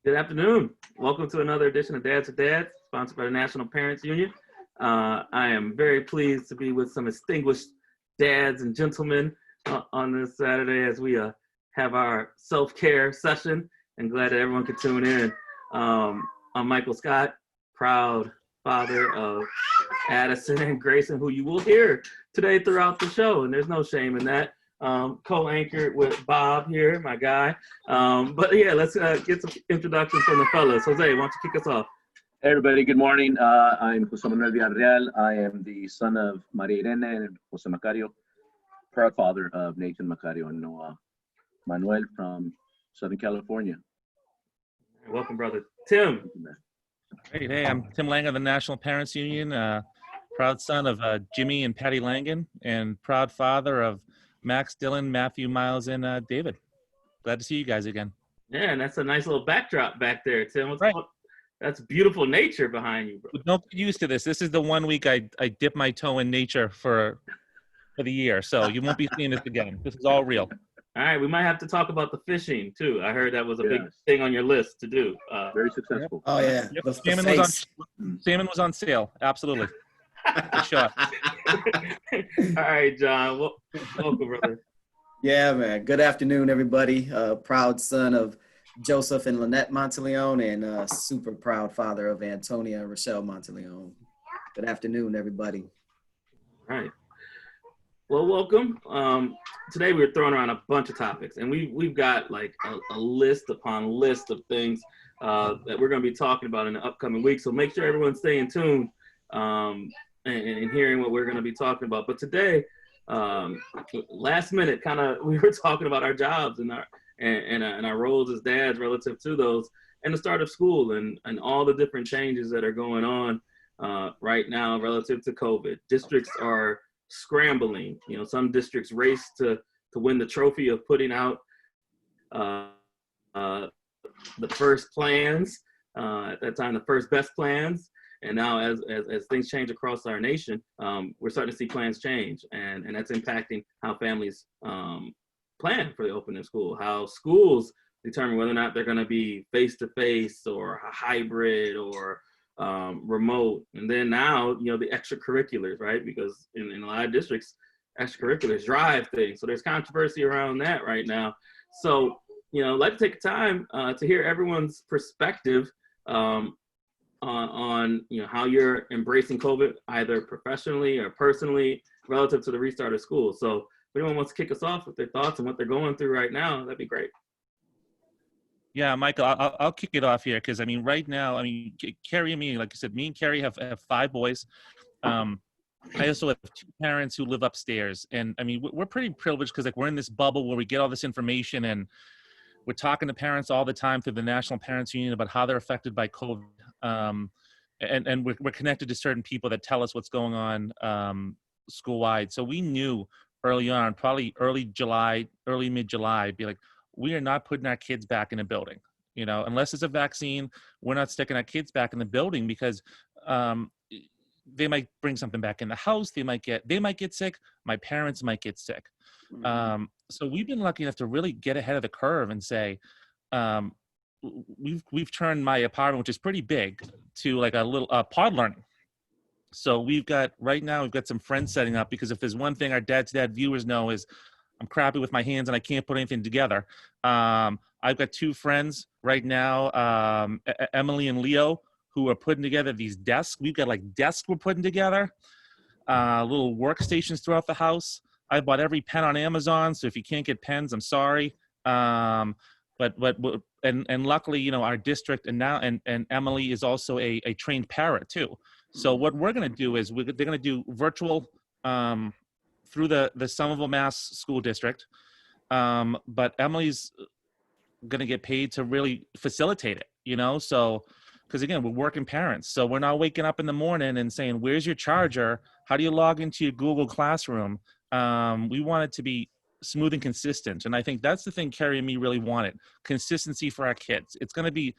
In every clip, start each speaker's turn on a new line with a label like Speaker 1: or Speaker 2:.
Speaker 1: Good afternoon. Welcome to another edition of Dads with Dads, sponsored by the National Parents Union. I am very pleased to be with some distinguished dads and gentlemen on this Saturday as we have our self-care session, and glad that everyone could tune in. I'm Michael Scott, proud father of Addison and Grayson, who you will hear today throughout the show, and there's no shame in that. Co-anchored with Bob here, my guy. But yeah, let's get some introductions from the fellas. Jose, why don't you kick us off?
Speaker 2: Hey everybody, good morning. I'm Jose Manuel Villarreal. I am the son of Maria Irene and Jose Macario, proud father of Nathan Macario and Noah Manuel from Southern California.
Speaker 1: Welcome, brother. Tim.
Speaker 3: Hey, I'm Tim Lang of the National Parents Union, proud son of Jimmy and Patty Langan, and proud father of Max, Dylan, Matthew, Miles, and David. Glad to see you guys again.
Speaker 1: Yeah, and that's a nice little backdrop back there, Tim.
Speaker 3: Right.
Speaker 1: That's beautiful nature behind you, bro.
Speaker 3: Don't get used to this. This is the 1 week I dip my toe in nature for the year, so you won't be seeing this again. This is all real.
Speaker 1: All right, we might have to talk about the fishing too. I heard that was a big thing on your list to do.
Speaker 2: Very successful.
Speaker 4: Oh yeah,
Speaker 3: yep. Salmon was on sale. Absolutely. Good shot.
Speaker 1: All right, John. Welcome, brother.
Speaker 4: Yeah, man. Good afternoon, everybody. Proud son of Joseph and Lynette Monteleone, and super proud father of Antonia and Rochelle Monteleone. Good afternoon, everybody.
Speaker 1: All right. Well, welcome. Today we're throwing around a bunch of topics, and we've got like a list upon list of things that we're going to be talking about in the upcoming week. So make sure everyone's staying tuned and hearing what we're going to be talking about. But today, last minute, we were talking about our jobs and our roles as dads relative to those, and the start of school and all the different changes that are going on right now relative to COVID. Districts are scrambling. You know, some districts race to win the trophy of putting out the first plans, at that time, the first best plans. And now as things change across our nation, we're starting to see plans change, and that's impacting how families plan for the opening of school, how schools determine whether or not they're going to be face-to-face or hybrid or remote. And then now, you know, the extracurriculars, right? Because in a lot of districts, extracurriculars drive things. So there's controversy around that right now. So, you know, I'd like to take time to hear everyone's perspective on you know, how you're embracing COVID, either professionally or personally, relative to the restart of school. So if anyone wants to kick us off with their thoughts and what they're going through right now, that'd be great.
Speaker 3: Yeah, Michael, I'll kick it off here because, I mean, right now, I mean, Carrie and me, like I said, me and Carrie have 5 boys. I also have 2 parents who live upstairs. And, I mean, we're pretty privileged because, like, we're in this bubble where we get all this information, and we're talking to parents all the time through the National Parents Union about how they're affected by COVID. And we're connected to certain people that tell us what's going on school-wide. So we knew early on, probably early mid-July, be like, we are not putting our kids back in a building. You know, unless it's a vaccine, we're not sticking our kids back in the building because they might bring something back in the house. They might get sick. My parents might get sick.
Speaker 4: Mm-hmm.
Speaker 3: So we've been lucky enough to really get ahead of the curve and say, we've turned my apartment, which is pretty big, to like a little pod learning. So we've got some friends setting up, because if there's one thing our Dad's Dad viewers know is I'm crappy with my hands and I can't put anything together. I've got 2 friends right now, Emily and Leo, who are putting together these desks. We've got like desks we're putting together, little workstations throughout the house. I bought every pen on Amazon, so if you can't get pens, I'm sorry. But luckily, you know, our district and Emily is also a trained para too. So what we're going to do is they're going to do virtual through the Somerville, Mass school district. But Emily's going to get paid to really facilitate it, you know? So, because again, we're working parents. So we're not waking up in the morning and saying, where's your charger? How do you log into your Google Classroom? We want it to be smooth and consistent. And I think that's the thing Carrie and me really wanted, consistency for our kids. It's going to be,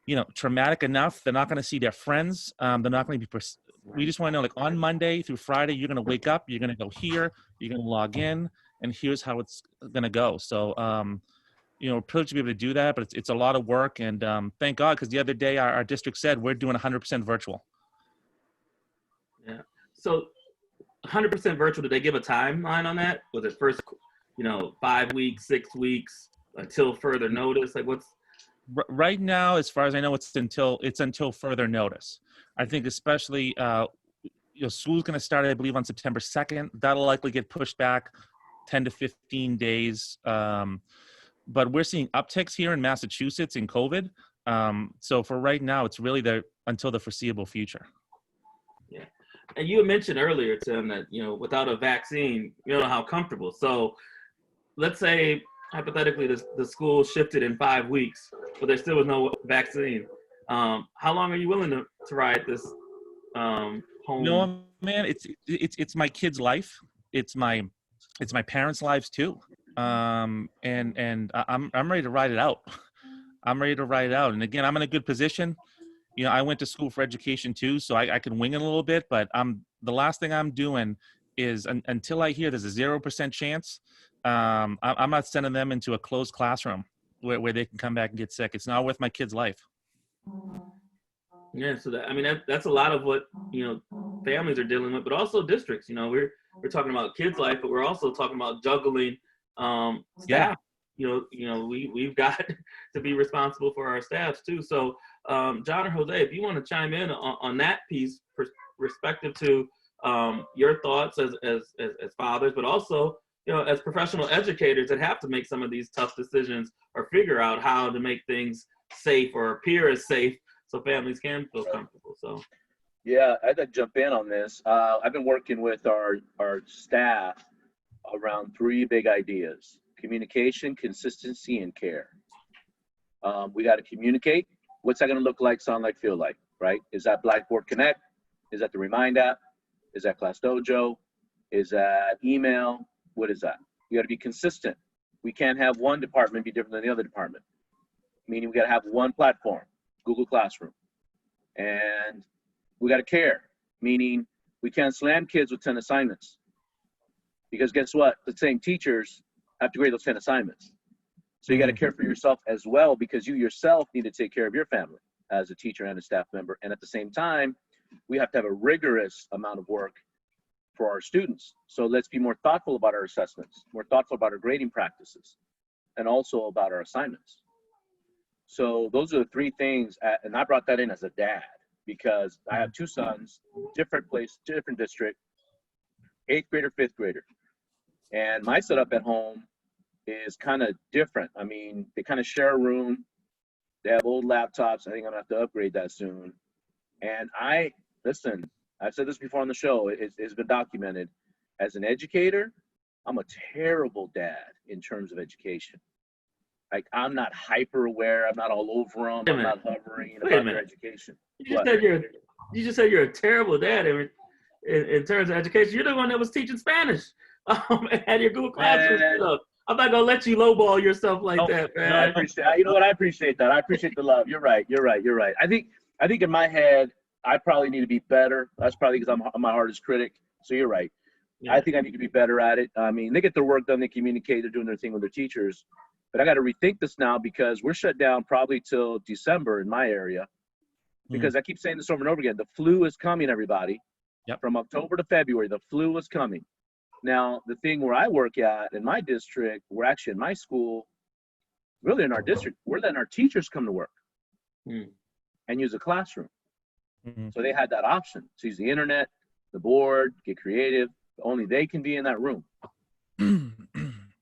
Speaker 3: you know, traumatic enough. They're not going to see their friends. They're not going to be, we just want to know, like, on Monday through Friday, you're going to wake up, you're going to go here, you're going to log in, and here's how it's going to go. So we're privileged to be able to do that, but it's a lot of work. And thank God, because the other day our district said we're doing 100% virtual.
Speaker 1: Yeah. So 100% virtual, did they give a timeline on that? Was it first, 5 weeks, 6 weeks, until further notice? Like what's
Speaker 3: right now, as far as I know, it's until further notice. I think especially school's going to start, I believe, on September 2nd. That'll likely get pushed back 10 to 15 days. But we're seeing upticks here in Massachusetts in COVID. So for right now, it's really until the foreseeable future.
Speaker 1: Yeah. And you mentioned earlier, Tim, that, without a vaccine, you don't know how comfortable. So let's say, hypothetically, the school shifted in 5 weeks, but there still was no vaccine. How long are you willing to ride this home?
Speaker 3: No, man, it's my kid's life. It's my parents' lives too. And I'm ready to ride it out. I'm ready to ride it out. And again, I'm in a good position. I went to school for education too, so I can wing it a little bit, but the last thing I'm doing is until I hear there's a 0% chance, I'm not sending them into a closed classroom where they can come back and get sick. It's not worth my kid's life.
Speaker 1: Yeah, so that's a lot of what families are dealing with, but also districts. We're talking about kids' life, but we're also talking about juggling staff. We've got to be responsible for our staffs too. So, John or Jose, if you want to chime in on that piece, respective to your thoughts as fathers, but also as professional educators that have to make some of these tough decisions or figure out how to make things safe or appear as safe so families can feel comfortable. So,
Speaker 2: yeah, I'd like to jump in on this. I've been working with our staff around 3 big ideas: communication, consistency, and care. We got to communicate. What's that going to look like, sound like, feel like, right? Is that Blackboard Connect? Is that the Remind app? Is that Class Dojo? Is that email? What is that? You got to be consistent. We can't have one department be different than the other department. Meaning we got to have one platform, Google Classroom. And we got to care, meaning we can't slam kids with 10 assignments. Because guess what? The same teachers have to grade those 10 assignments. So you got to care for yourself as well, because you yourself need to take care of your family as a teacher and a staff member. And at the same time, we have to have a rigorous amount of work for our students. So let's be more thoughtful about our assessments, more thoughtful about our grading practices, and also about our assignments. So those are the 3 things. And I brought that in as a dad because I have 2 sons, different place, different district, 8th grader, 5th grader. And my setup at home is kind of different. I mean, they kind of share a room. They have old laptops. I think I'm gonna have to upgrade that soon. And listen, I've said this before on the show. It's been documented. As an educator, I'm a terrible dad in terms of education. Like, I'm not hyper aware. I'm not all over them. I'm not hovering about their education.
Speaker 1: You just said you're a terrible dad in terms of education. You're the one that was teaching Spanish and had your Google Classroom set up. I'm not gonna let you lowball yourself like that, man.
Speaker 2: No, I appreciate. You know what? I appreciate that. I appreciate the love. You're right. I think in my head, I probably need to be better. That's probably because I'm my hardest critic. So you're right. Yeah. I think I need to be better at it. I mean, they get their work done. They communicate. They're doing their thing with their teachers. But I got to rethink this now because we're shut down probably till December in my area. Because I keep saying this over and over again. The flu is coming, everybody.
Speaker 3: Yep.
Speaker 2: From October to February, the flu is coming. Now, the thing where I work at in my district, we're actually in my school, really in our district, we're letting our teachers come to work and use a classroom. So they had that option to use the internet, the board, get creative. Only they can be in that room.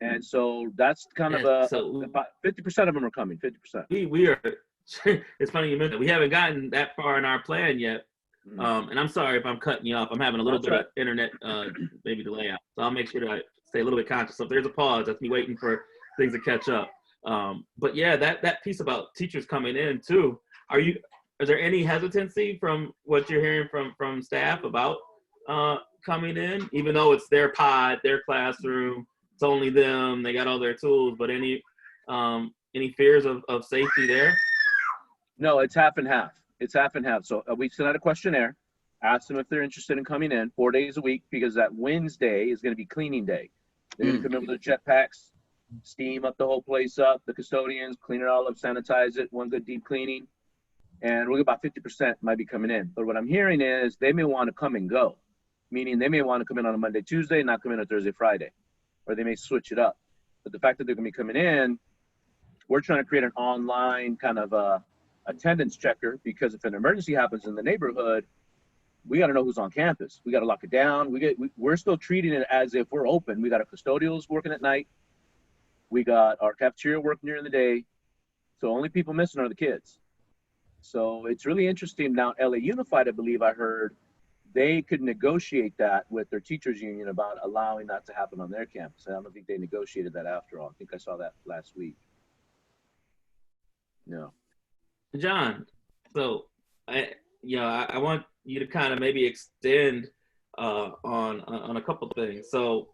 Speaker 2: And so that's kind of about 50% of them are coming, 50%.
Speaker 1: We are, it's funny you mentioned that. We haven't gotten that far in our plan yet. And I'm sorry if I'm cutting you off. I'm having a little bit of internet maybe delay out. So I'll make sure that I stay a little bit conscious. So if there's a pause, that's me waiting for things to catch up. But yeah, that piece about teachers coming in too. Is there any hesitancy from what you're hearing from staff about coming in, even though it's their pod, their classroom, it's only them, they got all their tools, but any fears of safety there?
Speaker 2: No, it's half and half. It's half and half. So we sent out a questionnaire, asked them if they're interested in coming in 4 days a week, because that Wednesday is going to be cleaning day. They're going to come in with their jetpacks. steam up the whole place up, the custodians, clean it all up, sanitize it, one good deep cleaning. And we're about 50% might be coming in. But what I'm hearing is they may want to come and go, meaning they may want to come in on a Monday, Tuesday, not come in on Thursday, Friday, or they may switch it up. But the fact that they're going to be coming in, we're trying to create an online kind of attendance checker, because if an emergency happens in the neighborhood, we got to know who's on campus. We got to lock it down. We're still treating it as if we're open. We got our custodials working at night. We got our cafeteria working during the day. So only people missing are the kids. So it's really interesting. Now, LA Unified, I believe I heard, they could negotiate that with their teachers union about allowing that to happen on their campus. I don't think they negotiated that after all. I think I saw that last week. No.
Speaker 1: John, so I want you to kind of maybe extend on a couple things. So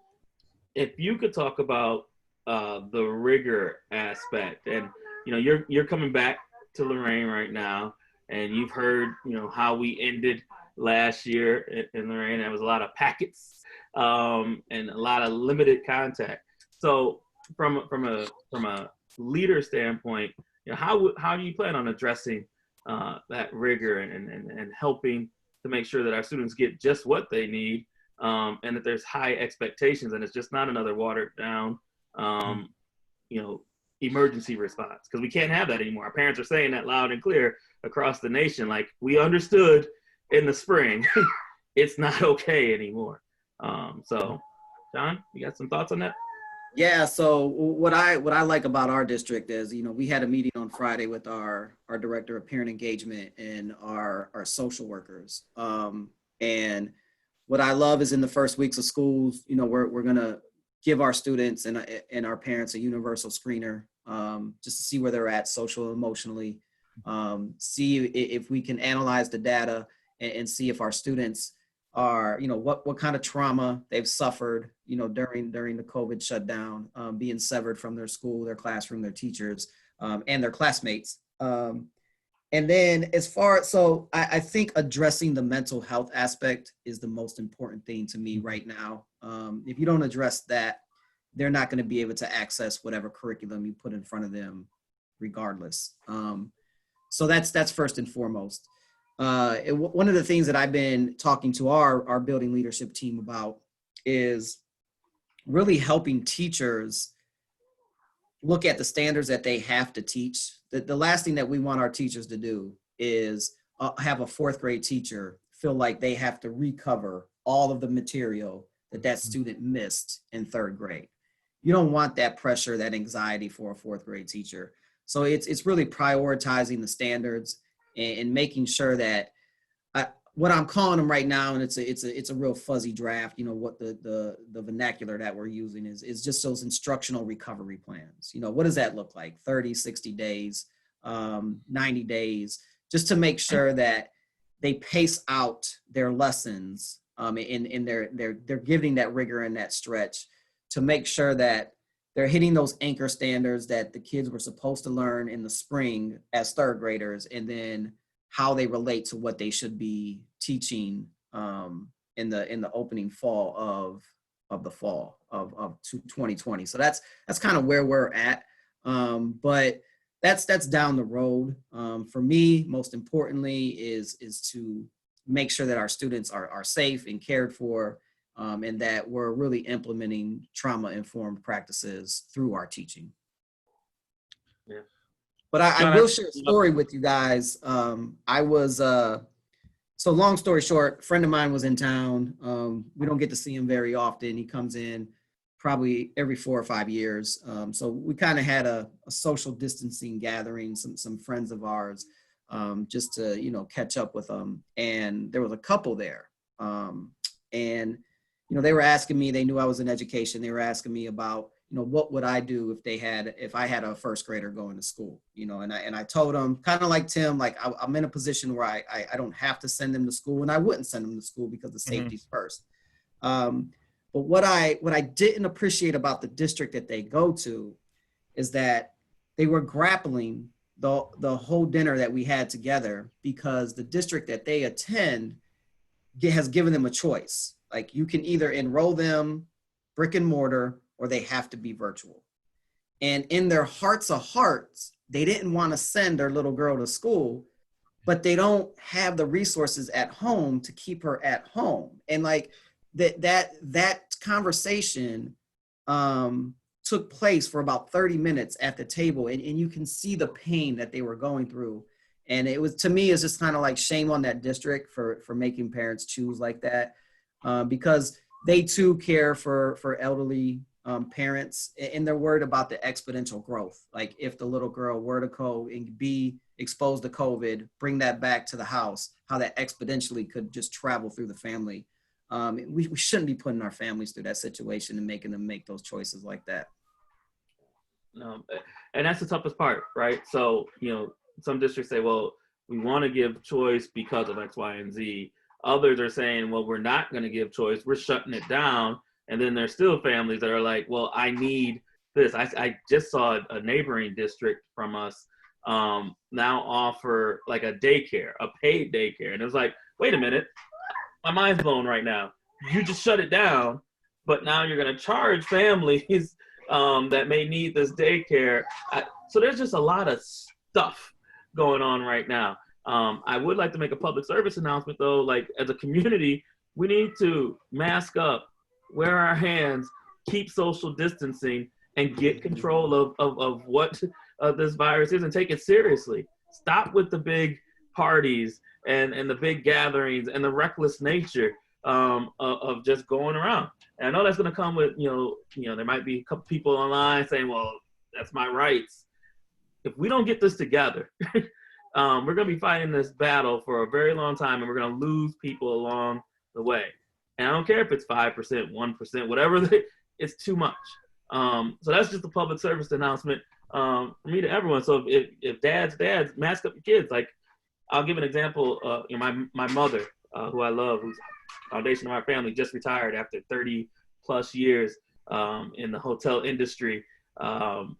Speaker 1: if you could talk about the rigor aspect, and you're coming back to Lorraine right now, and you've heard how we ended last year in Lorraine. There was a lot of packets and a lot of limited contact. So from a leader standpoint, how do you plan on addressing that rigor and helping to make sure that our students get just what they need, and that there's high expectations, and it's just not another watered down emergency response, because we can't have that anymore. Our parents are saying that loud and clear across the nation. Like, we understood in the spring, it's not okay anymore. So John, you got some thoughts on that?
Speaker 4: Yeah, so what I like about our district is, we had a meeting on Friday with our director of parent engagement and our social workers. And what I love is in the first weeks of schools, we're gonna give our students and our parents a universal screener, just to see where they're at social, emotionally, see if we can analyze the data and see if our students are, what kind of trauma they've suffered, during the COVID shutdown, being severed from their school, their classroom, their teachers, and their classmates. And then I think addressing the mental health aspect is the most important thing to me right now. If you don't address that, they're not going to be able to access whatever curriculum you put in front of them regardless. So that's first and foremost. One of the things that I've been talking to our building leadership team about is really helping teachers look at the standards that they have to teach. The last thing that we want our teachers to do is have a fourth grade teacher feel like they have to recover all of the material that student missed in third grade. You don't want that pressure, that anxiety for a fourth grade teacher. So it's really prioritizing the standards and making sure that what I'm calling them right now, and it's a real fuzzy draft, what the vernacular that we're using is just those instructional recovery plans. What does that look like? 30, 60 days, 90 days, just to make sure that they pace out their lessons, and they're giving that rigor and that stretch to make sure that they're hitting those anchor standards that the kids were supposed to learn in the spring as third graders, and then how they relate to what they should be teaching in the opening fall of the fall of 2020. So that's kind of where we're at. But that's down the road. For me, most importantly is to make sure that our students are safe and cared for, and that we're really implementing trauma-informed practices through our teaching.
Speaker 1: Yeah.
Speaker 4: But I will share a story with you guys. So long story short, a friend of mine was in town. We don't get to see him very often. He comes in probably every 4 or 5 years. So we kind of had a social distancing gathering, some friends of ours, just to, catch up with them. And there was a couple there. And they were asking me, they knew I was in education. They were asking me about, what would I do if I had a first grader going to school, and I told them, kind of like Tim, like I'm in a position where I don't have to send them to school, and I wouldn't send them to school because the safety's first. But what I didn't appreciate about the district that they go to is that they were grappling the whole dinner that we had together, because the district that they attend has given them a choice. Like, you can either enroll them brick and mortar, or they have to be virtual. And in their hearts of hearts, they didn't want to send their little girl to school, but they don't have the resources at home to keep her at home. And like that conversation took place for about 30 minutes at the table, and you can see the pain that they were going through. And it was, to me, it's just kind of like shame on that district for making parents choose like that, because they too care for elderly parents, and they're worried about the exponential growth. Like if the little girl were to go and be exposed to COVID, bring that back to the house, how that exponentially could just travel through the family. We shouldn't be putting our families through that situation and making them make those choices like that.
Speaker 1: No, and that's the toughest part, right? So, some districts say, well, we want to give choice because of X, Y, and Z. Others are saying, well, we're not going to give choice. We're shutting it down. And then there's still families that are like, well, I need this. I just saw a neighboring district from us now offer like a daycare, a paid daycare. And it was like, wait a minute, my mind's blown right now. You just shut it down, but now you're going to charge families that may need this daycare. So there's just a lot of stuff going on right now. I would like to make a public service announcement though, like as a community, we need to mask up, wear our hands, keep social distancing, and get control of what this virus is and take it seriously. Stop with the big parties and the big gatherings and the reckless nature of just going around. And I know that's going to come with, there might be a couple people online saying, well, that's my rights. If we don't get this together, we're going to be fighting this battle for a very long time, and we're going to lose people along the way. And I don't care if it's 5%, 1%, whatever, it's too much. So that's just a public service announcement for me to everyone. So if dads, mask up your kids. Like, I'll give an example. My mother, who I love, who's foundation of our family, just retired after 30 plus years in the hotel industry. And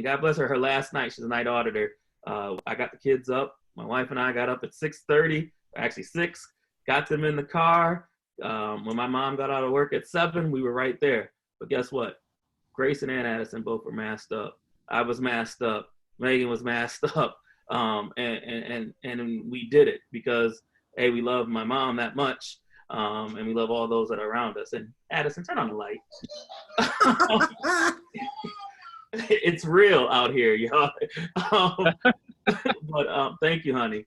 Speaker 1: God bless her, her last night, she's a night auditor. I got the kids up. My wife and I got up at 6:30, actually 6, got them in the car. When my mom got out of work at 7, we were right there. But guess what? Grace and Ann Addison both were masked up. I was masked up. Megan was masked up. And we did it because, hey, we love my mom that much. And we love all those that are around us. And Addison, turn on the light. It's real out here, y'all. But thank you, honey.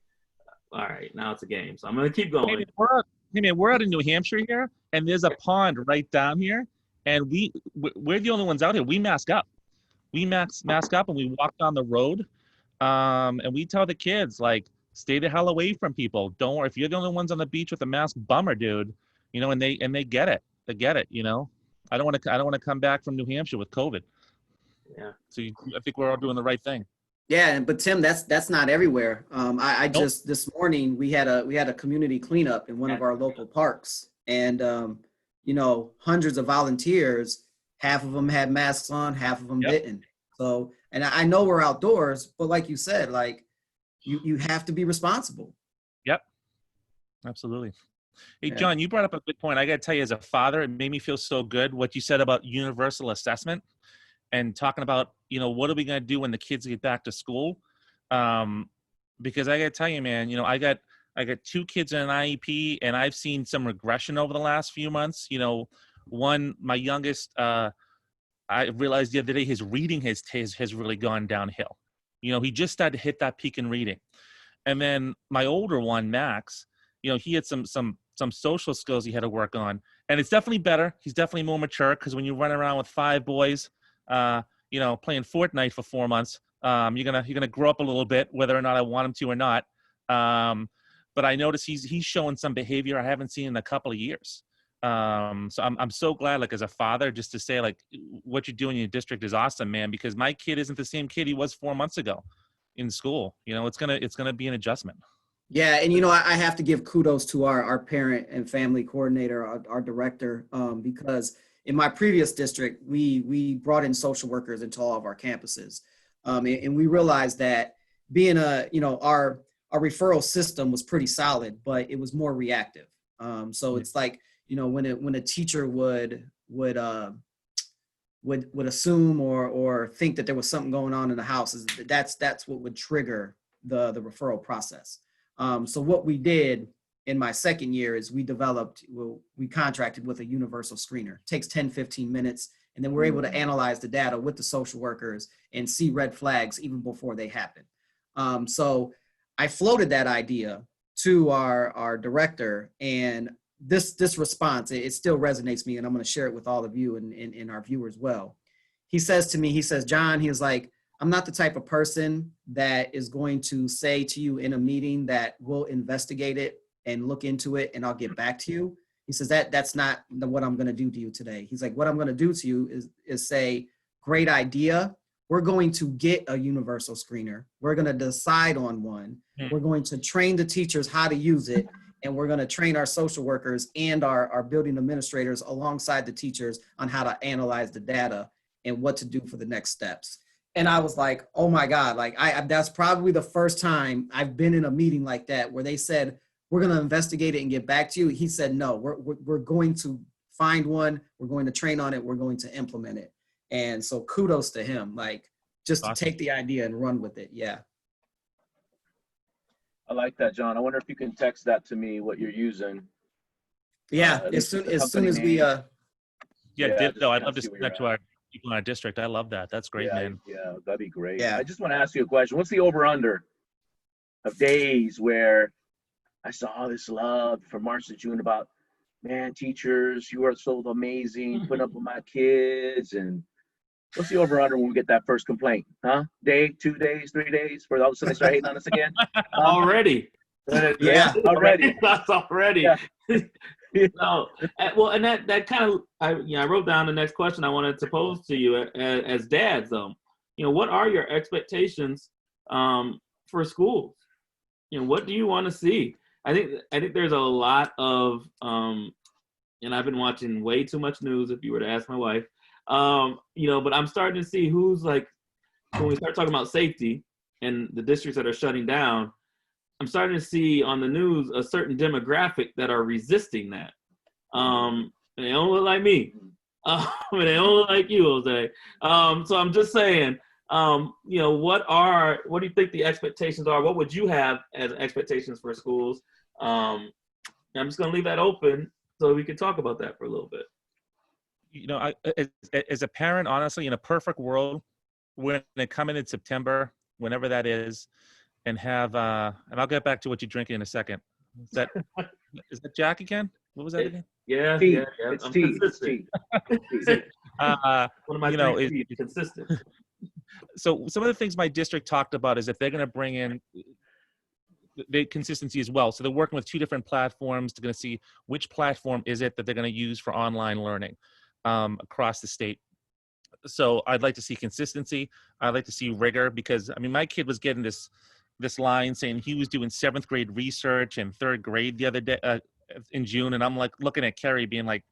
Speaker 1: All right, now it's a game, so I'm gonna keep going.
Speaker 3: Hey man, we're out in New Hampshire here, and there's a pond right down here, and we're the only ones out here. We mask up. We mask up, and we walk down the road, and we tell the kids, like, stay the hell away from people. Don't worry. If you're the only ones on the beach with a mask, bummer, dude. And they get it. They get it. I don't want to come back from New Hampshire with COVID.
Speaker 1: Yeah.
Speaker 3: So I think we're all doing the right thing.
Speaker 4: Yeah, but Tim, that's not everywhere. I
Speaker 3: Nope.
Speaker 4: Just this morning we had a community cleanup in one of our local parks, and hundreds of volunteers. Half of them had masks on, half of them didn't. So, and I know we're outdoors, but like you said, like you have to be responsible.
Speaker 3: Yep, absolutely. Hey,
Speaker 4: Yeah.
Speaker 3: John, you brought up a good point. I got to tell you, as a father, it made me feel so good what you said about universal assessment and talking about, what are we going to do when the kids get back to school? Because I got to tell you, man, I got 2 kids in an IEP, and I've seen some regression over the last few months. One, my youngest, I realized the other day his reading has really gone downhill. He just started to hit that peak in reading. And then my older one, Max, he had some social skills he had to work on, and it's definitely better. He's definitely more mature, because when you run around with 5 boys, playing Fortnite for 4 months, you're gonna grow up a little bit, whether or not I want him to or not. But I noticed he's showing some behavior I haven't seen in a couple of years. So I'm so glad, like, as a father, just to say, like, what you're doing in your district is awesome, man, because my kid isn't the same kid he was 4 months ago in school. It's gonna be an adjustment.
Speaker 4: Yeah, and I have to give kudos to our parent and family coordinator, our director, because in my previous district, we brought in social workers into all of our campuses, and we realized that being our referral system was pretty solid, but it was more reactive. So it's like when a teacher would would assume or think that there was something going on in the house. That's what would trigger the referral process. So what we did in my second year is we contracted with a universal screener. It takes 10-15 minutes, and then we're able to analyze the data with the social workers and see red flags even before they happen. So I floated that idea to our director, and this response, it still resonates with me, and I'm going to share it with all of you and our viewers well. He says to me, John, he was like, I'm not the type of person that is going to say to you in a meeting that we'll investigate it and look into it and I'll get back to you. He says that's not what I'm going to do to you today. He's like, what I'm going to do to you is say, great idea. We're going to get a universal screener. We're going to decide on one. We're going to train the teachers how to use it. And we're going to train our social workers and our building administrators alongside the teachers on how to analyze the data and what to do for the next steps. And I was like, oh my God, like that's probably the first time I've been in a meeting like that where they said, we're going to investigate it and get back to you. He said, no, we're going to find one. We're going to train on it. We're going to implement it. And so kudos to him, like just
Speaker 3: Awesome.
Speaker 4: to take the idea and run with it. Yeah.
Speaker 2: I like that, John. I wonder if you can text that to me, what you're using.
Speaker 4: Yeah. As soon as we,
Speaker 3: Yeah,
Speaker 2: Yeah,
Speaker 3: ditto. I'd love to
Speaker 2: see
Speaker 3: send
Speaker 2: where
Speaker 3: that
Speaker 2: you're
Speaker 3: to our people in our district. I love that. That's great, man.
Speaker 2: Yeah, that'd be great.
Speaker 4: Yeah.
Speaker 2: I just want to ask you a question. What's the over-under of days where I saw this love from March to June about, man, teachers, you are so amazing, putting up with my kids, and what's the over-under when we get that first complaint? Huh? Day, 2 days, 3 days, where all of a sudden they start hating on us again?
Speaker 1: Already.
Speaker 2: Yeah, already.
Speaker 1: That's already.
Speaker 2: Yeah.
Speaker 1: No, well, and that kind of, I wrote down the next question I wanted to pose to you as dads, though. What are your expectations for schools? What do you want to see? I think there's a lot of, and I've been watching way too much news, if you were to ask my wife, but I'm starting to see who's like, when we start talking about safety and the districts that are shutting down, I'm starting to see on the news a certain demographic that are resisting that. And they don't look like me. And they don't look like you, Jose. So I'm just saying, what do you think the expectations are? What would you have as expectations for schools? I'm just going to leave that open so we can talk about that for a little bit.
Speaker 3: As a parent, honestly, in a perfect world, when they come in September, whenever that is, and have and I'll get back to what you're drinking in a second. Is that Jack again? What was that again?
Speaker 1: Yeah,
Speaker 2: tea.
Speaker 1: yeah.
Speaker 2: It's
Speaker 1: I'm
Speaker 2: tea.
Speaker 1: consistent.
Speaker 2: It's tea.
Speaker 1: One of my consistent.
Speaker 3: So some of the things my district talked about is if they're going to bring in the consistency as well. So they're working with 2 different platforms. They're going to see which platform is it that they're going to use for online learning across the state. So I'd like to see consistency. I'd like to see rigor, because my kid was getting this line saying he was doing 7th grade research in 3rd grade the other day in June, and I'm like looking at Kerry being like,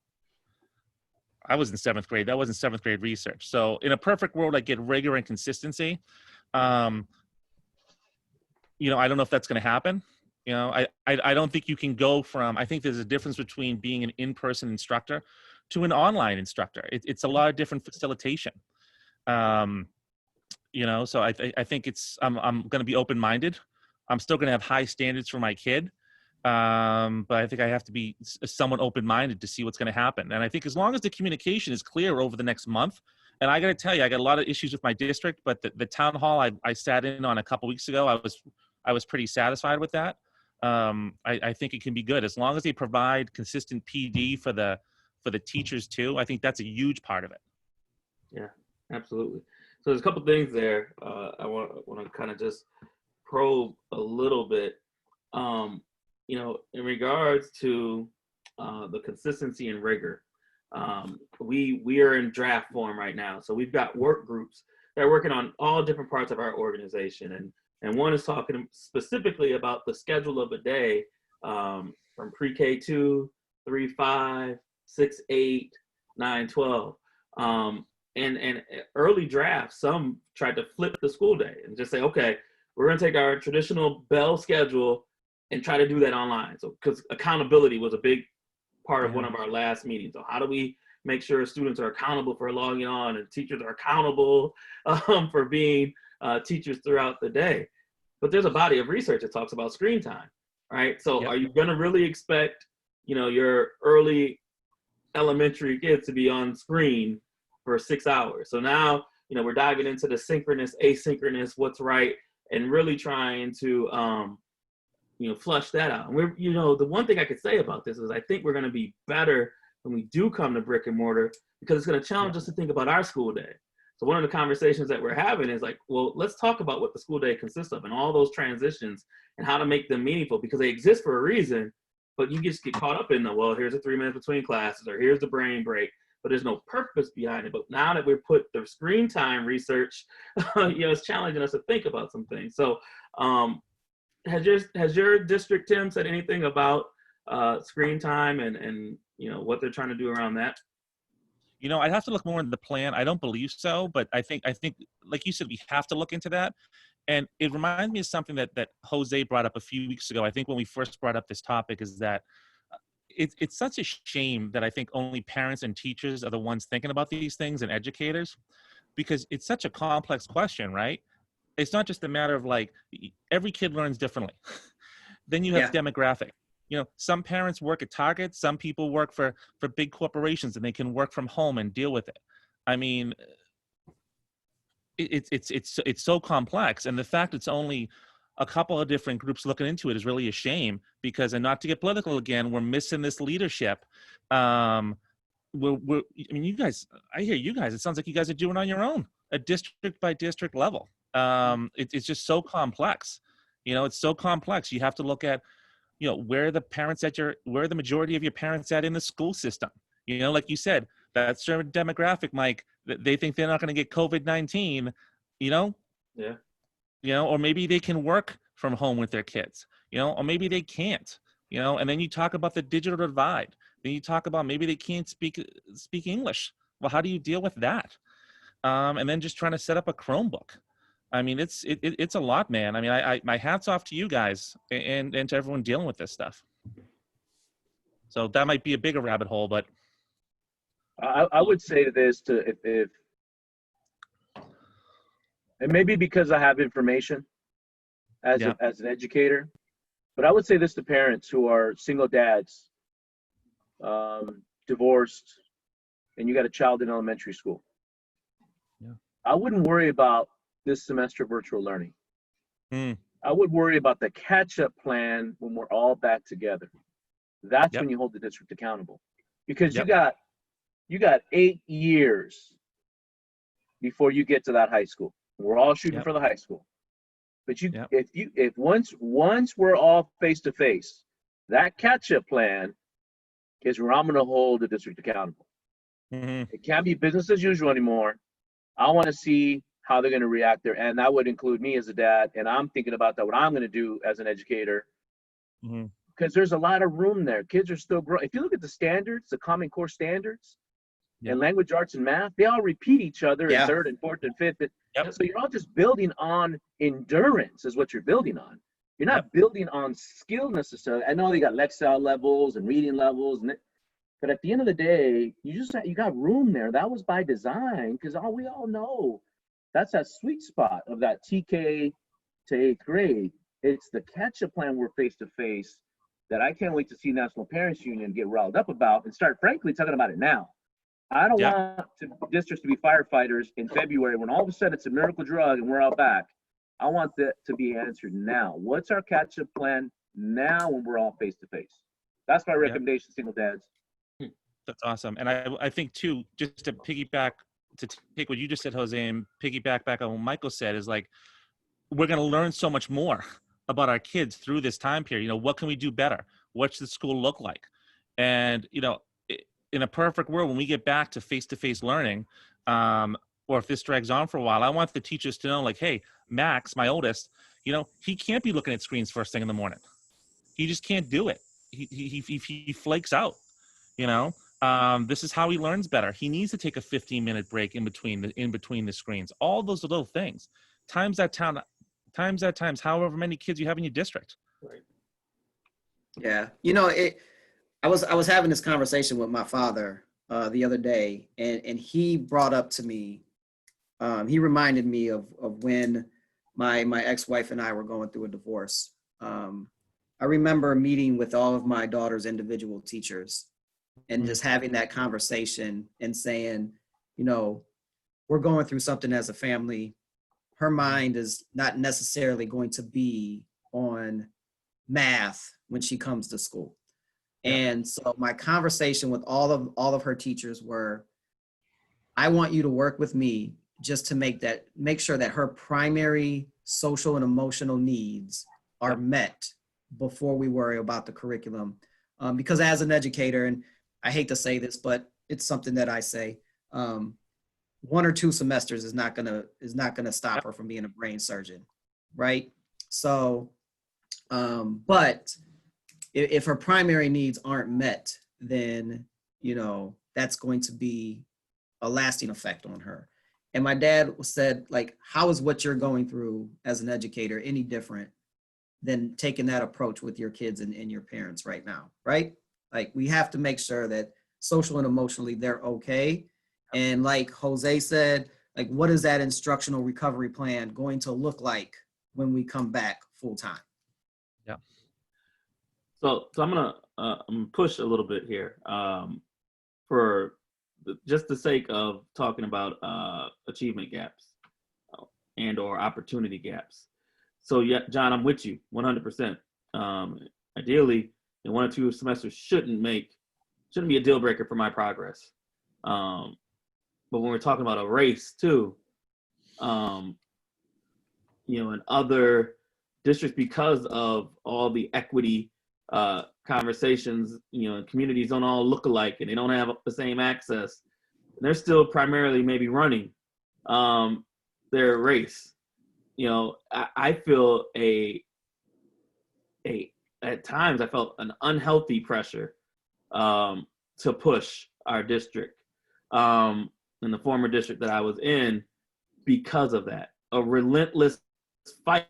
Speaker 3: I was in 7th grade. That wasn't 7th grade research. So in a perfect world, I get rigor and consistency. I don't know if that's going to happen. I don't think you can go from, I think there's a difference between being an in-person instructor to an online instructor. It's a lot of different facilitation. So I think I'm going to be open-minded. I'm still going to have high standards for my kid. But I think I have to be somewhat open-minded to see what's going to happen. And I think as long as the communication is clear over the next month, and I got to tell you, I got a lot of issues with my district, but the town hall I sat in on a couple weeks ago, I was pretty satisfied with that. I think it can be good as long as they provide consistent PD for the teachers too. I think that's a huge part of it.
Speaker 1: Yeah, absolutely. So there's a couple things there. I want to kind of just probe a little bit. In regards to the consistency and rigor, we are in draft form right now. So we've got work groups that are working on all different parts of our organization, and one is talking specifically about the schedule of a day from pre-K 2, 3, 5, 6, 8, 9, 12. And early drafts, some tried to flip the school day and just say, okay, we're going to take our traditional bell schedule and try to do that online. So because accountability was a big part of one of our last meetings. So how do we make sure students are accountable for logging on and teachers are accountable for being teachers throughout the day. But there's a body of research that talks about screen time, right? So are you going to really expect, your early elementary kids to be on screen for 6 hours? So now, we're diving into the synchronous, asynchronous, what's right, and really trying to, flush that out. And we're, the one thing I could say about this is I think we're going to be better when we do come to brick and mortar, because it's going to challenge us to think about our school day. So one of the conversations that we're having is like, well, let's talk about what the school day consists of and all those transitions and how to make them meaningful, because they exist for a reason, but you just get caught up in the, well, here's the 3 minutes between classes, or here's the brain break, but there's no purpose behind it. But now that we've put the screen time research, it's challenging us to think about some things. So has your district, Tim, said anything about screen time and what they're trying to do around that?
Speaker 3: I'd have to look more into the plan. I don't believe so, but I think, like you said, we have to look into that. And it reminds me of something that Jose brought up a few weeks ago. I think when we first brought up this topic, is that it's such a shame that I think only parents and teachers are the ones thinking about these things, and educators, because it's such a complex question, right? It's not just a matter of like, every kid learns differently. Then you have demographic. Some parents work at Target, some people work for big corporations, and they can work from home and deal with it. I mean, it's so complex, and the fact it's only a couple of different groups looking into it is really a shame, because, and not to get political again, we're missing this leadership. You guys, I hear you guys, it sounds like you guys are doing it on your own, a district by district level. It's just so complex. It's so complex. You have to look at, where are the majority of your parents at in the school system? Like you said, that certain demographic, Mike, they think they're not going to get COVID-19, or maybe they can work from home with their kids, or maybe they can't, and then you talk about the digital divide. Then you talk about maybe they can't speak English. Well, how do you deal with that? And then just trying to set up a Chromebook. I mean, it's a lot, man. I mean, my hat's off to you guys and to everyone dealing with this stuff. So that might be a bigger rabbit hole, but
Speaker 2: I would say this if and maybe because I have information as an educator, but I would say this to parents who are single dads, divorced, and you got a child in elementary school.
Speaker 3: Yeah.
Speaker 2: I wouldn't worry about this semester virtual learning. I would worry about the catch-up plan when we're all back together. That's when you hold the district accountable, because you got 8 years before you get to that high school. We're all shooting for the high school, but if once we're all face to face, that catch-up plan is where I'm going to hold the district accountable. It can't be business as usual anymore. I want to see how they're going to react there. And that would include me as a dad. And I'm thinking about that, what I'm going to do as an educator, because there's a lot of room there. Kids are still growing. If you look at the standards, the Common Core standards, and language arts and math, they all repeat each other in third and fourth and fifth. So you're all just building on endurance is what you're building on. You're not building on skill necessarily. I know they got Lexile levels and reading levels, but at the end of the day, you got room there. That was by design, because we all know that's that sweet spot of that TK to 8th grade. It's the catch-up plan we're face to face that I can't wait to see National Parents Union get riled up about and start, frankly, talking about it now. I don't want districts to be firefighters in February when all of a sudden it's a miracle drug and we're all back. I want that to be answered now. What's our catch-up plan now when we're all face to face? That's my recommendation, single dads.
Speaker 3: That's awesome. And I think too, just to piggyback, to take what you just said, Jose, and piggyback back on what Michael said, is like, we're going to learn so much more about our kids through this time period. What can we do better? What's the school look like? And, in a perfect world, when we get back to face-to-face learning, or if this drags on for a while, I want the teachers to know, like, hey, Max, my oldest, he can't be looking at screens first thing in the morning. He just can't do it. He flakes out, This is how he learns better. He needs to take a 15-minute break in between the screens. All those little things. Times however many kids you have in your district.
Speaker 1: Right.
Speaker 4: Yeah. I was having this conversation with my father the other day, and he brought up to me, he reminded me of when my ex-wife and I were going through a divorce. I remember meeting with all of my daughter's individual teachers and just having that conversation and saying, you know, we're going through something as a family. Her mind is not necessarily going to be on math when she comes to school. And so my conversation with all of her teachers were, I want you to work with me just to make sure that her primary social and emotional needs are met before we worry about the curriculum. Because as an educator, and I hate to say this, but it's something that I say, 1 or 2 semesters is not gonna stop her from being a brain surgeon, right? So, but if her primary needs aren't met, then, you know, that's going to be a lasting effect on her. And my dad said, like, how is what you're going through as an educator any different than taking that approach with your kids and your parents right now, right? Like, we have to make sure that social and emotionally they're okay. And like Jose said, like, what is that instructional recovery plan going to look like when we come back full time?
Speaker 3: Yeah.
Speaker 1: So I'm gonna push a little bit here for just the sake of talking about achievement gaps and or opportunity gaps. So yeah, John, I'm with you 100%. Ideally, 1 or 2 semesters shouldn't be a deal breaker for my progress. But when we're talking about a race too, in other districts, because of all the equity conversations, communities don't all look alike and they don't have the same access. They're still primarily maybe running their race. I feel at times I felt an unhealthy pressure to push our district in the former district that I was in because of that, a relentless fight.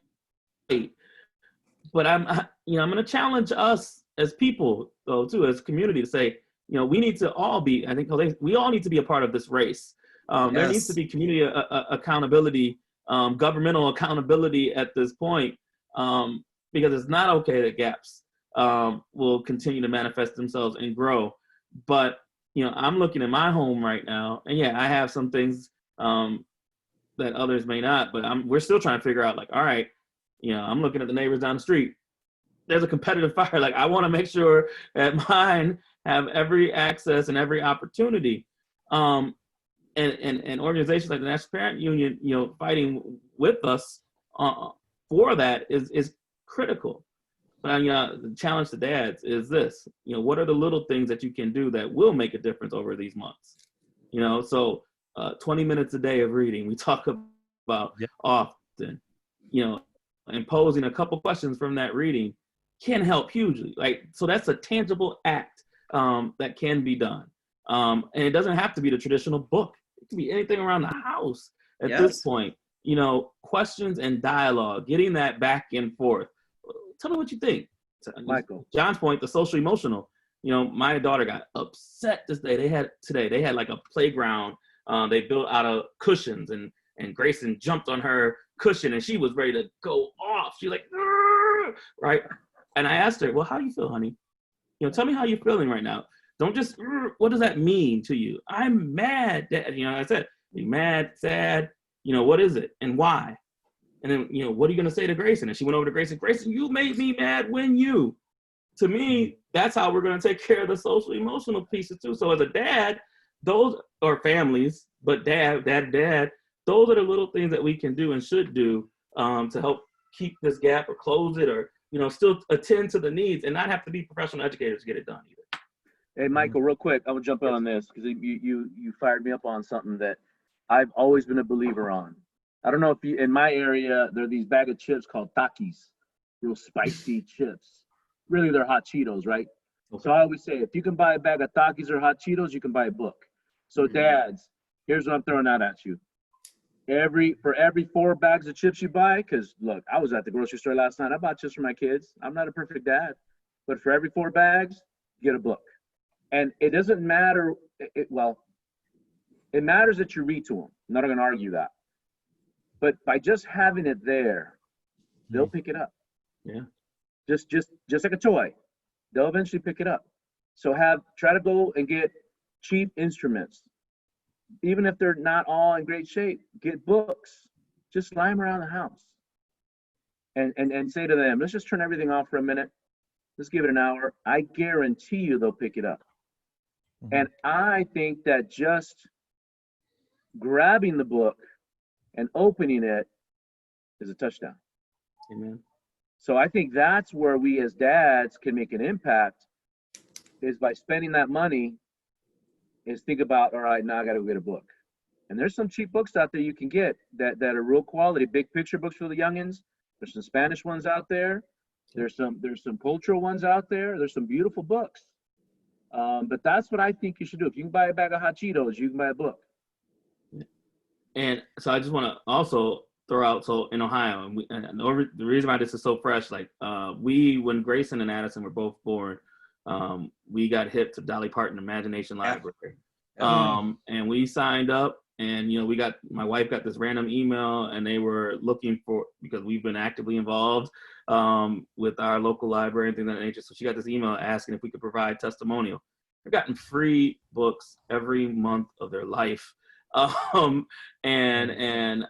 Speaker 1: But I'm going to challenge us as people, though, too, as a community, to say, we need to all be, I think we all need to be a part of this race. There needs to be community accountability, governmental accountability at this point, because it's not okay that gaps will continue to manifest themselves and grow. But, I'm looking at my home right now, and yeah, I have some things that others may not, but we're still trying to figure out, like, all right, I'm looking at the neighbors down the street. There's a competitive fire. Like, I want to make sure that mine have every access and every opportunity. And organizations like the National Parent Union, fighting with us for that is critical. But the challenge to dads is this: what are the little things that you can do that will make a difference over these months? So 20 minutes a day of reading, we talk about often. And posing a couple questions from that reading can help hugely. Like, so that's a tangible act that can be done. And it doesn't have to be the traditional book. It can be anything around the house at this point. Questions and dialogue, getting that back and forth. Tell me what you think.
Speaker 2: Michael.
Speaker 1: John's point, the social emotional. My daughter got upset this day. They had like a playground they built out of cushions, and Grayson jumped on her cushion and she was ready to go off. She's like, right? And I asked her, well, how do you feel, honey? Tell me how you're feeling right now. Don't just, what does that mean to you? I'm mad, Dad. I said, you mad, sad, what is it and why? And then, what are you going to say to Grayson? And she went over to Grayson. Grayson, you made me mad when you. To me, that's how we're going to take care of the social emotional pieces too. So as a dad, those are families, but dad, those are the little things that we can do and should do to help keep this gap or close it, or still attend to the needs and not have to be professional educators to get it done either.
Speaker 2: Hey, Michael, real quick, I will jump in on this because you fired me up on something that I've always been a believer on. I don't know if you, in my area, there are these bag of chips called Takis, real spicy chips. Really, they're hot Cheetos, right? Okay. So I always say, if you can buy a bag of Takis or hot Cheetos, you can buy a book. So dads, here's what I'm throwing out at you. For every 4 bags of chips you buy, because look, I was at the grocery store last night. I bought chips for my kids. I'm not a perfect dad, but for every 4 bags, get a book. And it doesn't matter. Well, it matters that you read to them. I'm not going to argue that. But by just having it there, they'll pick it up.
Speaker 1: Yeah.
Speaker 2: Just like a toy, they'll eventually pick it up. So try to go and get cheap instruments, even if they're not all in great shape. Get books, just lie them around the house, and say to them, let's just turn everything off for a minute. Let's give it an hour. I guarantee you they'll pick it up.
Speaker 3: Mm-hmm.
Speaker 2: And I think that just grabbing the book and opening it is a touchdown.
Speaker 1: Amen.
Speaker 2: So I think that's where we as dads can make an impact, is by spending that money, is think about, all right, now I got to go get a book. And there's some cheap books out there you can get that are real quality, big picture books for the youngins. There's some Spanish ones out there. There's some cultural ones out there. There's some beautiful books. But that's what I think you should do. If you can buy a bag of hot Cheetos, you can buy a book.
Speaker 1: And so I just want to also throw out, so in Ohio, and the reason why this is so fresh, like when Grayson and Addison were both born, we got hip to Dolly Parton Imagination Library. And we signed up, and my wife got this random email, and they were looking for, because we've been actively involved with our local library and things of that nature. So she got this email asking if we could provide testimonial. They've gotten free books every month of their life. And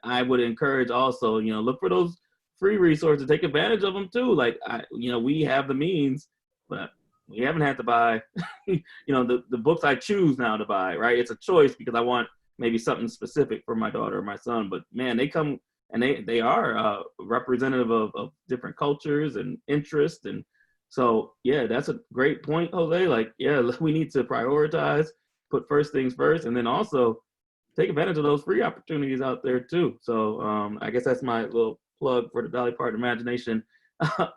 Speaker 1: I would encourage also, look for those free resources, take advantage of them too. Like, we have the means, but we haven't had to buy, the books I choose now to buy, right? It's a choice because I want maybe something specific for my daughter or my son, but man, they come and they are representative of different cultures and interests. And so, yeah, that's a great point, Jose. Like, yeah, we need to prioritize, put first things first, and then also take advantage of those free opportunities out there too. So I guess that's my little plug for the Dolly Parton Imagination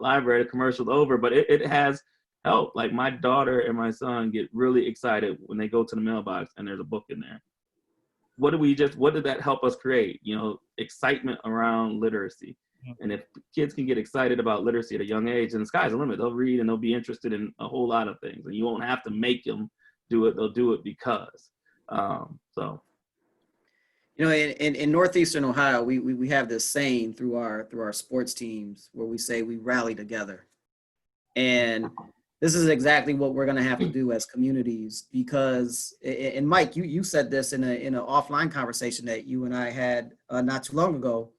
Speaker 1: Library. The commercial's over, but it has helped. Like, my daughter and my son get really excited when they go to the mailbox and there's a book in there. What did that help us create? Excitement around literacy. And if kids can get excited about literacy at a young age, then the sky's the limit. They'll read and they'll be interested in a whole lot of things. And you won't have to make them do it. They'll do it because. So.
Speaker 4: In Northeastern Ohio, we have this saying through our sports teams where we say we rally together. And this is exactly what we're going to have to do as communities, because, and Mike, you said this in an offline conversation that you and I had not too long ago.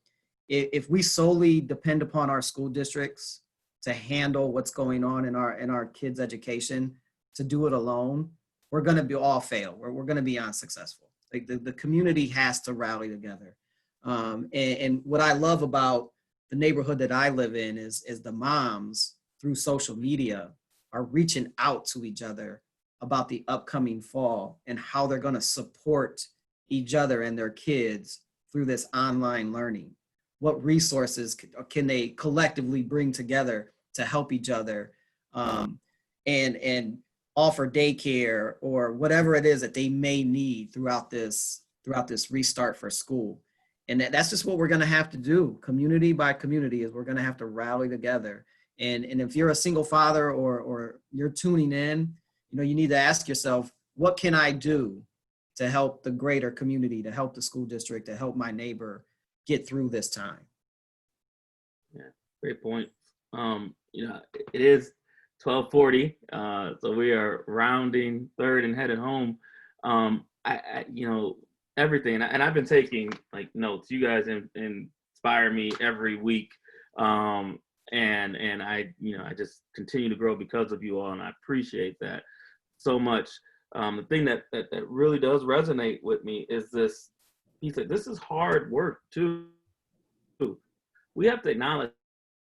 Speaker 4: If we solely depend upon our school districts to handle what's going on in our kids' education, to do it alone, we're going to be all fail. We're going to be unsuccessful. Like, the community has to rally together. And what I love about the neighborhood that I live in is the moms through social media are reaching out to each other about the upcoming fall and how they're going to support each other and their kids through this online learning. What resources can they collectively bring together to help each other, and offer daycare or whatever it is that they may need throughout this restart for school. And that's just what we're going to have to do, community by community, is we're going to have to rally together. And if you're a single father or you're tuning in, you need to ask yourself, what can I do to help the greater community, to help the school district, to help my neighbor get through this time?
Speaker 1: Yeah, great point. It is 12:40, so we are rounding third and headed home. Everything, and I've been taking notes. You guys inspire me every week, and I just continue to grow because of you all, and I appreciate that so much. The thing that really does resonate with me is this. He said, "This is hard work too. We have to acknowledge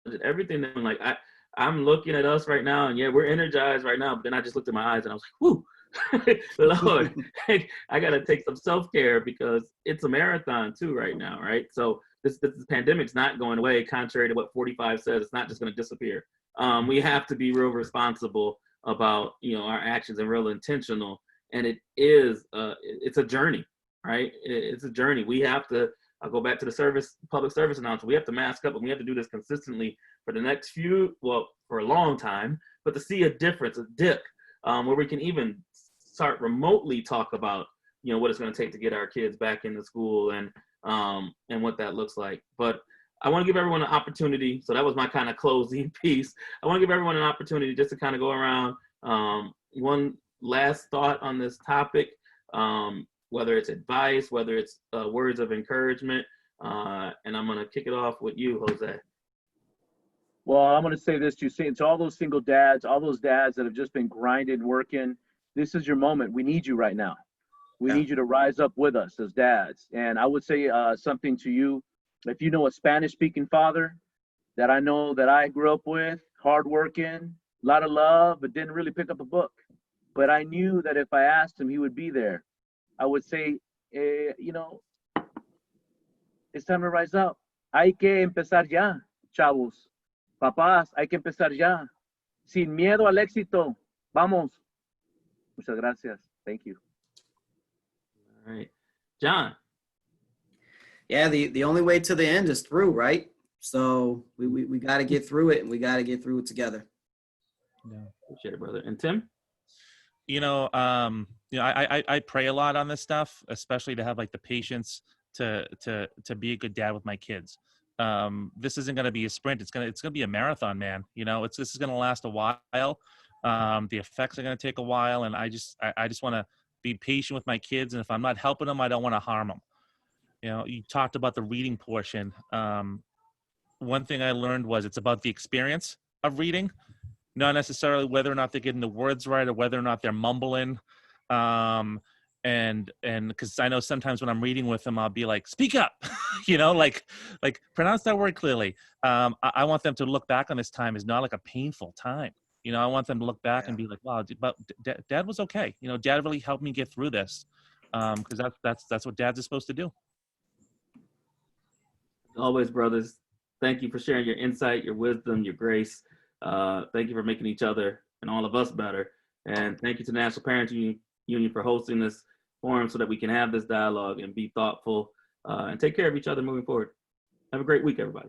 Speaker 1: that everything that I'm looking at us right now, and yeah, we're energized right now. But then I just looked at my eyes and I was like, whoo, Lord, I got to take some self-care because it's a marathon too right now, right? So this pandemic's not going away, contrary to what 45 says. It's not just going to disappear. We have to be real responsible about, our actions and real intentional. And it's a journey, right? It's a journey. We have to, I'll go back to the public service announcement. We have to mask up, and we have to do this consistently for the next for a long time, but to see a difference, a dip, where we can even start remotely talk about, you know, what it's going to take to get our kids back into school and what that looks like. But I want to give everyone an opportunity. So that was my kind of closing piece. I want to give everyone an opportunity just to kind of go around. One last thought on this topic, whether it's advice, whether it's words of encouragement. And I'm going to kick it off with you, Jose.
Speaker 2: Well, I'm going to say this to you, to all those single dads, all those dads that have just been grinding, working. This is your moment. We need you right now. We need you to rise up with us as dads. And I would say something to you. If you know a Spanish-speaking father that I know that I grew up with, hardworking, a lot of love, but didn't really pick up a book. But I knew that if I asked him, he would be there. I would say, you know, it's time to rise up. Hay que empezar ya, chavos. Papás, hay que empezar ya. Sin miedo al éxito. Vamos. Muchas gracias. Thank you.
Speaker 1: All right. John.
Speaker 4: Yeah, the only way to the end is through, right? So we got to get through it, and we got to get through it together.
Speaker 3: Yeah.
Speaker 1: Appreciate it, brother. And Tim?
Speaker 3: I pray a lot on this stuff, especially to have like the patience to be a good dad with my kids. This isn't going to be a sprint. It's going to be a marathon, man. This is going to last a while. The effects are going to take a while, and I just want to be patient with my kids. And if I'm not helping them, I don't want to harm them. You talked about the reading portion. One thing I learned was it's about the experience of reading, not necessarily whether or not they're getting the words right or whether or not they're mumbling. And because I know sometimes when I'm reading with them, I'll be like, speak up, like pronounce that word clearly. I want them to look back on this time as not like a painful time. I want them to look back and be like, wow, but dad was okay. Dad really helped me get through this. Because that's what dads are supposed to do.
Speaker 1: Always, brothers, thank you for sharing your insight, your wisdom, your grace. Thank you for making each other and all of us better. And thank you to National Parents Union for hosting this forum so that we can have this dialogue and be thoughtful and take care of each other moving forward. Have a great week, everybody.